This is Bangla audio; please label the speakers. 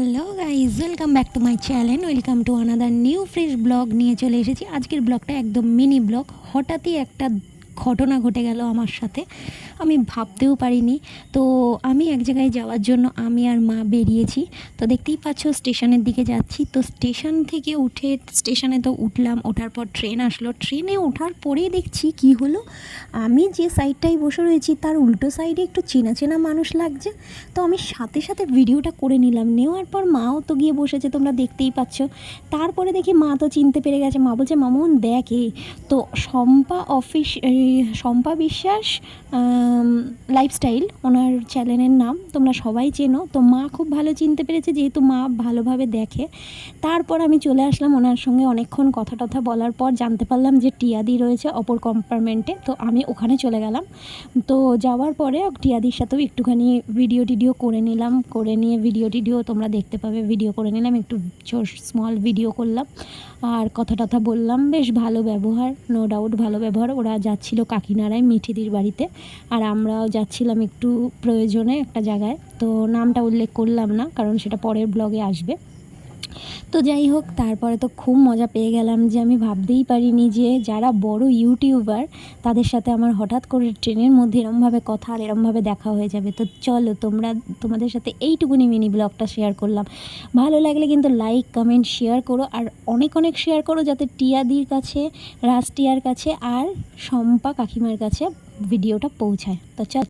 Speaker 1: Hello guys, welcome back to my channel. Welcome to another new fresh blog নিয়ে চলে এসেছি। আজকের ব্লগটা একদম মিনি ব্লগ। হঠাৎই একটা ঘটনা ঘটে গেল আমার সাথে, আমি ভাবতেও পারিনি। তো আমি এক জায়গায় যাওয়ার জন্য আমি আর মা বেরিয়েছি। তো দেখতেই পাচ্ছ স্টেশনের দিকে যাচ্ছি। তো স্টেশন থেকে উঠে স্টেশনে তো উঠলাম, ওঠার পর ট্রেন আসলো। ট্রেনে ওঠার পরেই দেখছি কি হলো, আমি যে সাইডটায় বসে রয়েছি তার উল্টো সাইডে একটু চেনা চেনা মানুষ লাগছে। তো আমি সাথে সাথে ভিডিওটা করে নিলাম। নেওয়ার পর মাও তো গিয়ে বসেছে, তোমরা দেখতেই পাচ্ছ। তারপরে দেখি মা তো চিনতে পেরে গেছে। মা বলছে, মামুন দেখ এই তো শম্পা বিশ্বাস লাইফস্টাইল ওনার চ্যানেলের নাম, তোমরা সবাই চেনো। তো মা খুব ভালো চিনতে পেরেছে, যেহেতু মা ভালোভাবে দেখে। তারপর আমি চলে আসলাম ওনার সঙ্গে। অনেকক্ষণ কথা টথা বলার পর জানতে পারলাম যে টিয়াদি রয়েছে অপর কম্পার্টমেন্টে। তো আমি ওখানে চলে গেলাম। তো যাওয়ার পরে টিয়াদির সাথেও একটুখানি ভিডিও করে নিলাম। করে নিয়ে ভিডিও তোমরা দেখতে পাবে। ভিডিও করে নিলাম, একটু স্মল ভিডিও করলাম আর কথা টথা বললাম। বেশ ভালো ব্যবহার, নো ডাউট ভালো ব্যবহার। ওরা যাচ্ছিল কাকিনাড়ায় মিঠিদির বাড়িতে, আর আমরাও যাচ্ছিলাম একটু প্রয়োজনে একটা জায়গায়। তো নামটা উল্লেখ করলাম না, কারণ সেটা পরের ব্লগে আসবে। তো যাই হোক, তারপরে তো খুব মজা পেয়ে গেলাম, যে আমি ভাবতেই পারিনি যে যারা বড় ইউটিউবার তাদের সাথে আমার হঠাৎ করে ট্রেনের মধ্যে এরমভাবে কথা আর এরমভাবে দেখা হয়ে যাবে। তো চলো, তোমাদের সাথে এইটুকুনি মিনি ব্লগটা শেয়ার করলাম। ভালো লাগলে কিন্তু লাইক কমেন্ট শেয়ার করো, আর অনেক অনেক শেয়ার করো, যাতে টিয়াদির কাছে, রাজ টিয়ার কাছে আর শম্পা কাকিমার কাছে ভিডিওটা পৌঁছায়। তো চল।